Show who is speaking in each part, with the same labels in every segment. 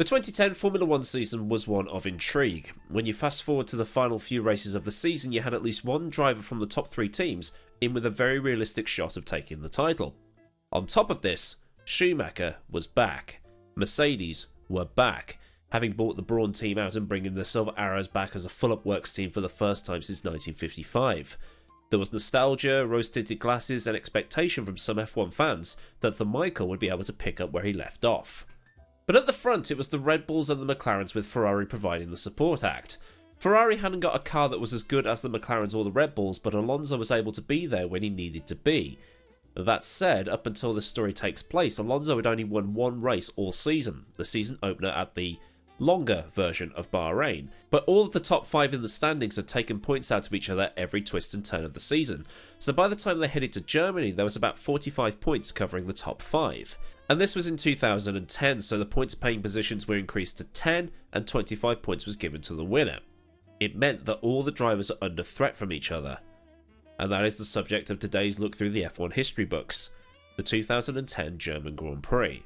Speaker 1: The 2010 Formula 1 season was one of intrigue. When you fast forward to the final few races of the season, you had at least one driver from the top 3 teams in with a very realistic shot of taking the title. On top of this, Schumacher was back. Mercedes were back, having bought the Brawn team out and bringing the Silver Arrows back as a full-up works team for the first time since 1955. There was nostalgia, rose-tinted glasses and expectation from some F1 fans that the Michael would be able to pick up where he left off. But at the front, it was the Red Bulls and the McLarens, with Ferrari providing the support act. Ferrari hadn't got a car that was as good as the McLarens or the Red Bulls, but Alonso was able to be there when he needed to be. That said, up until this story takes place, Alonso had only won one race all season, the season opener at the longer version of Bahrain, but all of the top 5 in the standings had taken points out of each other every twist and turn of the season, so by the time they headed to Germany there was about 45 points covering the top 5. And this was in 2010, so the points paying positions were increased to 10 and 25 points was given to the winner. It meant that all the drivers are under threat from each other. And that is the subject of today's look through the F1 history books, the 2010 German Grand Prix.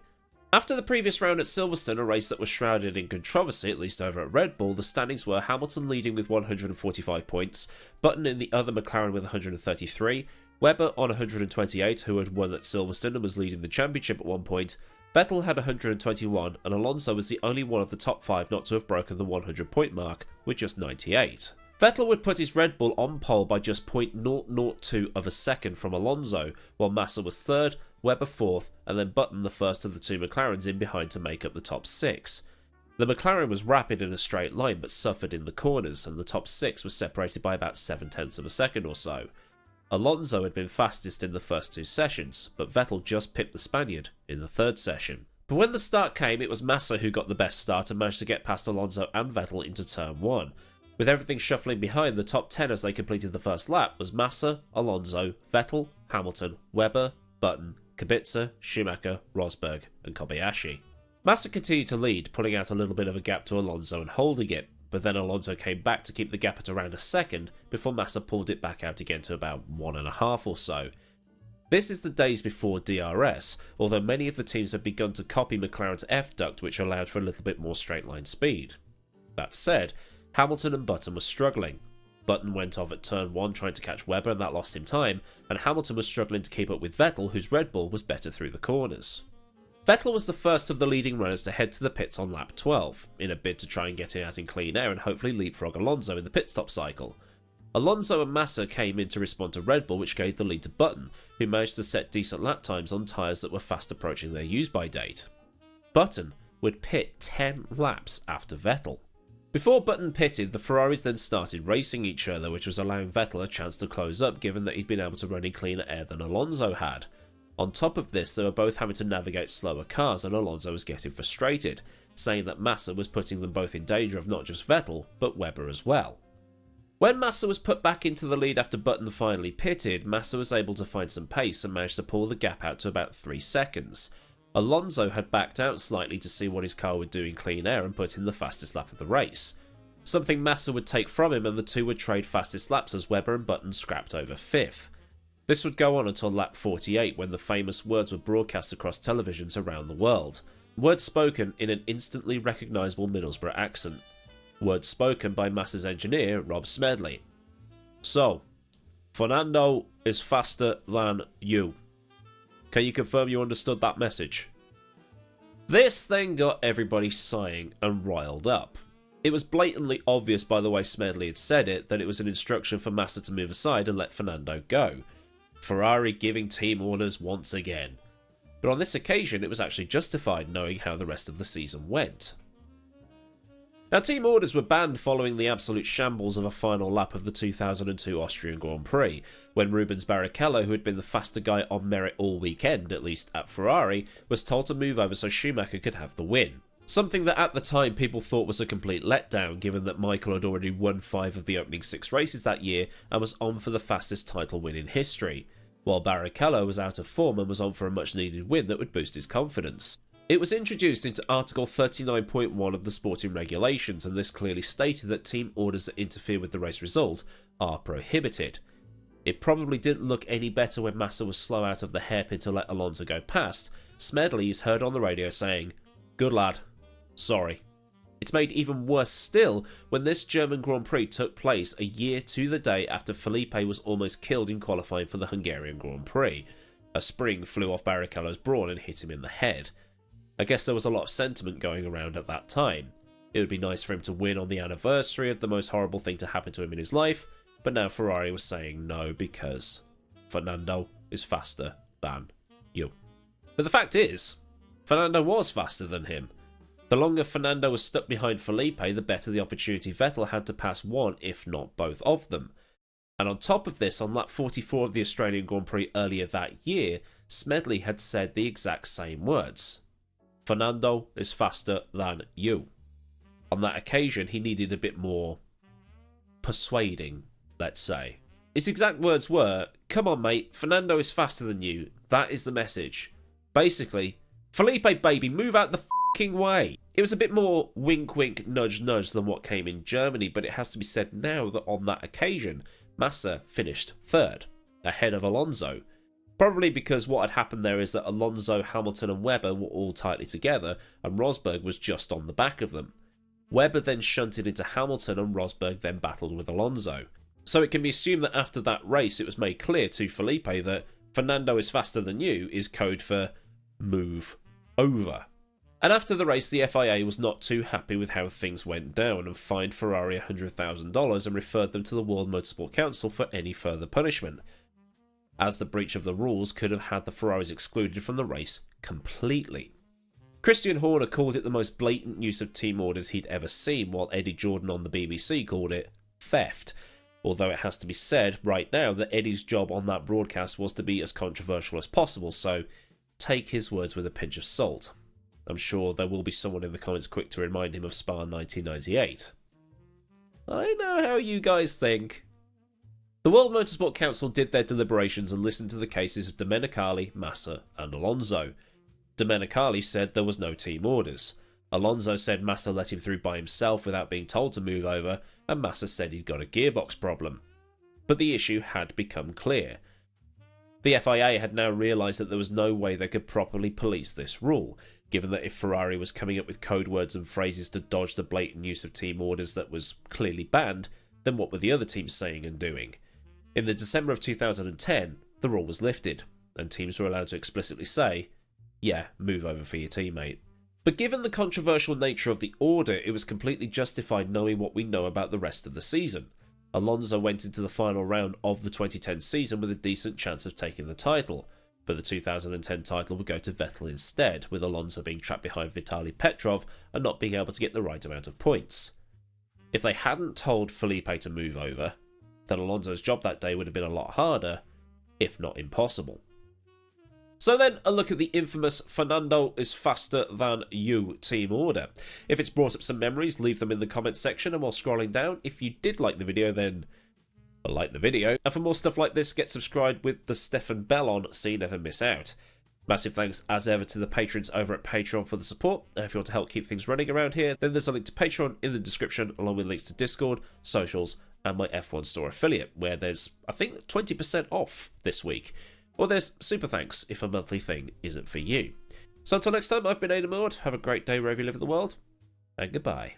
Speaker 1: After the previous round at Silverstone, a race that was shrouded in controversy, at least over at Red Bull, the standings were Hamilton leading with 145 points, Button in the other McLaren with 133, Webber on 128, who had won at Silverstone and was leading the championship at one point, Vettel had 121, and Alonso was the only one of the top 5 not to have broken the 100 point mark, with just 98. Vettel would put his Red Bull on pole by just 0.002 of a second from Alonso, while Massa was 3rd, Webber 4th, and then Button the first of the 2 McLarens in behind to make up the top 6. The McLaren was rapid in a straight line but suffered in the corners, and the top 6 was separated by about 0.7 of a second or so. Alonso had been fastest in the first 2 sessions, but Vettel just pipped the Spaniard in the 3rd session. But when the start came, it was Massa who got the best start and managed to get past Alonso and Vettel into turn 1. With everything shuffling behind, the top 10 as they completed the first lap was Massa, Alonso, Vettel, Hamilton, Webber, Button, Kubica, Schumacher, Rosberg and Kobayashi. Massa continued to lead, pulling out a little bit of a gap to Alonso and holding it, but then Alonso came back to keep the gap at around a second before Massa pulled it back out again to about 1.5 or so. This is the days before DRS, although many of the teams had begun to copy McLaren's F-duct, which allowed for a little bit more straight line speed. That said, Hamilton and Button were struggling. Button went off at turn 1 trying to catch Webber and that lost him time, and Hamilton was struggling to keep up with Vettel, whose Red Bull was better through the corners. Vettel was the first of the leading runners to head to the pits on lap 12, in a bid to try and get it out in clean air and hopefully leapfrog Alonso in the pit stop cycle. Alonso and Massa came in to respond to Red Bull, which gave the lead to Button, who managed to set decent lap times on tyres that were fast approaching their use-by date. Button would pit 10 laps after Vettel. Before Button pitted, the Ferraris then started racing each other, which was allowing Vettel a chance to close up given that he'd been able to run in cleaner air than Alonso had. On top of this, they were both having to navigate slower cars and Alonso was getting frustrated, saying that Massa was putting them both in danger of not just Vettel, but Webber as well. When Massa was put back into the lead after Button finally pitted, Massa was able to find some pace and managed to pull the gap out to about 3 seconds. Alonso had backed out slightly to see what his car would do in clean air and put in the fastest lap of the race. Something Massa would take from him, and the two would trade fastest laps as Webber and Button scrapped over 5th. This would go on until lap 48 when the famous words were broadcast across televisions around the world. Words spoken in an instantly recognisable Middlesbrough accent. Words spoken by Massa's engineer, Rob Smedley. So, Fernando is faster than you. Can you confirm you understood that message? This then got everybody sighing and riled up. It was blatantly obvious by the way Smedley had said it that it was an instruction for Massa to move aside and let Fernando go. Ferrari giving team orders once again. But on this occasion it was actually justified knowing how the rest of the season went. Now, team orders were banned following the absolute shambles of a final lap of the 2002 Austrian Grand Prix, when Rubens Barrichello, who had been the faster guy on merit all weekend, at least at Ferrari, was told to move over so Schumacher could have the win. Something that at the time people thought was a complete letdown, given that Michael had already won 5 of the opening 6 races that year and was on for the fastest title win in history, while Barrichello was out of form and was on for a much needed win that would boost his confidence. It was introduced into Article 39.1 of the sporting regulations, and this clearly stated that team orders that interfere with the race result are prohibited. It probably didn't look any better when Massa was slow out of the hairpin to let Alonso go past. Smedley is heard on the radio saying, "Good lad, Sorry. It's made even worse still when this German Grand Prix took place a year to the day after Felipe was almost killed in qualifying for the Hungarian Grand Prix. A spring flew off Barrichello's brawn and hit him in the head. I guess there was a lot of sentiment going around at that time. It would be nice for him to win on the anniversary of the most horrible thing to happen to him in his life, but now Ferrari was saying no because Fernando is faster than you. But the fact is, Fernando was faster than him. The longer Fernando was stuck behind Felipe, the better the opportunity Vettel had to pass one, if not both of them. And on top of this, on lap 44 of the Australian Grand Prix earlier that year, Smedley had said the exact same words. Fernando is faster than you. On that occasion, he needed a bit more persuading, let's say. His exact words were, "Come on mate, Fernando is faster than you. That is the message." Basically, Felipe baby, move out the f***ing way. It was a bit more wink wink nudge nudge than what came in Germany, but it has to be said now that on that occasion, Massa finished third, ahead of Alonso. Probably because what had happened there is that Alonso, Hamilton and Webber were all tightly together, and Rosberg was just on the back of them. Webber then shunted into Hamilton and Rosberg then battled with Alonso. So it can be assumed that after that race it was made clear to Felipe that Fernando is faster than you is code for move over. And after the race, the FIA was not too happy with how things went down and fined Ferrari $100,000 and referred them to the World Motorsport Council for any further punishment, as the breach of the rules could have had the Ferraris excluded from the race completely. Christian Horner called it the most blatant use of team orders he'd ever seen, while Eddie Jordan on the BBC called it theft. Although it has to be said right now that Eddie's job on that broadcast was to be as controversial as possible, so take his words with a pinch of salt. I'm sure there will be someone in the comments quick to remind him of Spa 1998. I know how you guys think. The World Motorsport Council did their deliberations and listened to the cases of Domenicali, Massa and Alonso. Domenicali said there was no team orders. Alonso said Massa let him through by himself without being told to move over, and Massa said he'd got a gearbox problem. But the issue had become clear. The FIA had now realised that there was no way they could properly police this rule, given that if Ferrari was coming up with code words and phrases to dodge the blatant use of team orders that was clearly banned, then what were the other teams saying and doing? In the December of 2010, the rule was lifted, and teams were allowed to explicitly say, yeah, move over for your teammate. But given the controversial nature of the order, it was completely justified knowing what we know about the rest of the season. Alonso went into the final round of the 2010 season with a decent chance of taking the title, but the 2010 title would go to Vettel instead, with Alonso being trapped behind Vitaly Petrov and not being able to get the right amount of points. If they hadn't told Felipe to move over, then Alonso's job that day would have been a lot harder, if not impossible. So then, a look at the infamous Fernando is faster than you team order. If it's brought up some memories, leave them in the comments section, and while scrolling down, if you did like the video, then like the video. And for more stuff like this, get subscribed with the Stefan bell on so you never miss out. Massive thanks as ever to the patrons over at Patreon for the support, and if you want to help keep things running around here, then there's a link to Patreon in the description, along with links to Discord, socials, and my F1 Store affiliate, where there's, I think, 20% off this week. Or there's super thanks if a monthly thing isn't for you. So until next time, I've been Millward. Have a great day wherever you live in the world, and goodbye.